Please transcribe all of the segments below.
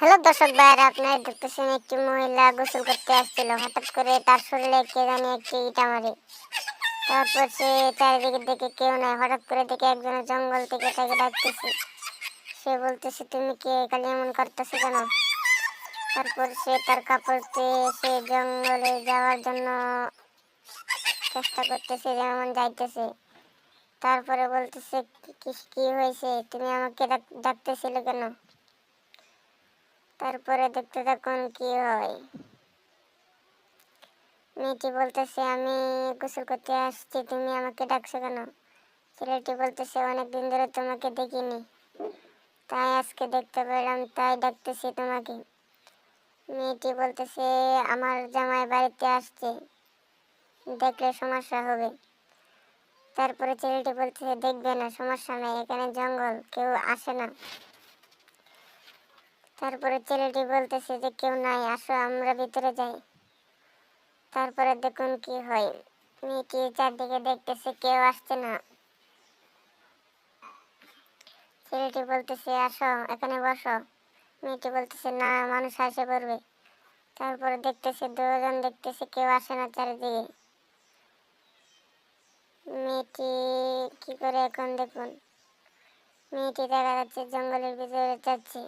Hello দর্শক ভাইরা, আপনারা দেখতেছেন একটি মহিলা গোসল করতে আসছিল। হঠাৎ করে তার শরীরে কে জানি একটি ইটা মারে। তারপর সে চারিদিকে দেখে কেউ নাই। হঠাৎ করে দেখে একজন জঙ্গল থেকে তাকে ডাকতেছে। সে বলতেছে, তুমি কে, খালি এমন করতেছে কেন? তারপর সে তার কাপড় দিয়ে সে জঙ্গলে যাওয়ার জন্য চেষ্টা করতেছে, যেমন যাইতেছে। তারপরে বলতেছে, কি হয়েছে, তুমি আমাকে ডাকতেছিলে কেন? তারপরে দেখতে থাকুন কি হয়। মেয়েটি বলতেছে, আমি গোসল করতে আসছি, তুমি আমাকে ডাকছো কেন? ছেলেটি বলতেছে, অনেকদিন ধরে তোমাকে দেখিনি, তাই আজকে দেখতে পেলাম, তাই ডাকতেছি তোমাকে। মেয়েটি বলতেছে, আমার জামাই বাড়িতে আসছে, দেখলে সমস্যা হবে। তারপরে ছেলেটি বলতেছে, দেখবে না, সমস্যা নেই, এখানে জঙ্গল, কেউ আসে না। তারপরে ছেলেটি বলতেছে যে কেউ নাই, আসো আমরা ভিতরে যাই। তারপরে দেখুন কি হয়। মেয়েটি চারদিকে দেখতেছে, কেউ আসছে না। ছেলেটি বলতেছে, আসো এখানে বসো। মেয়েটি বলতেছে, না, মানুষ আসে পড়বে। তারপরে দেখতেছে দুজন, দেখতেছে কেউ আসে না চারিদিকে। মেয়েটি কি করে এখন দেখুন। মেয়েটি দেখা যাচ্ছে জঙ্গলের ভিতরে যাচ্ছে।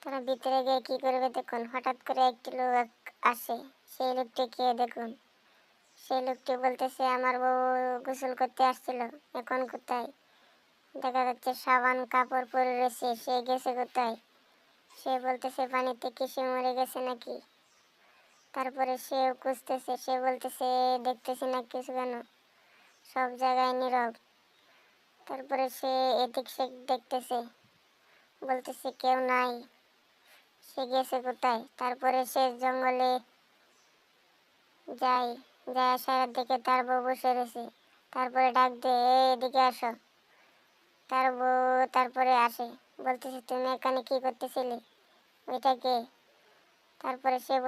তারা ভিতরে গিয়ে কি করবে দেখুন। হঠাৎ করে একটি লোক আসে। সেই লোকটিকে দেখুন। সেই লোকটি বলতেছে, আমার বউ গোসল করতে আসছিল, এখন কোথায়? দেখা যাচ্ছে সাবান কাপড় পরে রয়েছে, সে গেছে কোথায়? সে বলতেছে, পানিতে কি সে মরে গেছে নাকি? তারপরে সে খুঁজতেছে, সে বলতেছে, দেখতেছি না কিছু কেন, সব জায়গায় নীরব। তারপরে সে এদিক সেদিক দেখতেছে, বলতেছে কেউ নাই, সে গেছে কোথায়? তারপরে সে জঙ্গলে যায়, যায় আসার দিকে তার বউ বসে রয়েছে। তারপরে ডাক দে, এদিকে আসো। তার বউ তারপরে আসে, বলতেছে, তুমি এখানে কি করতেছিলে, ওইটা কে? তারপরে সে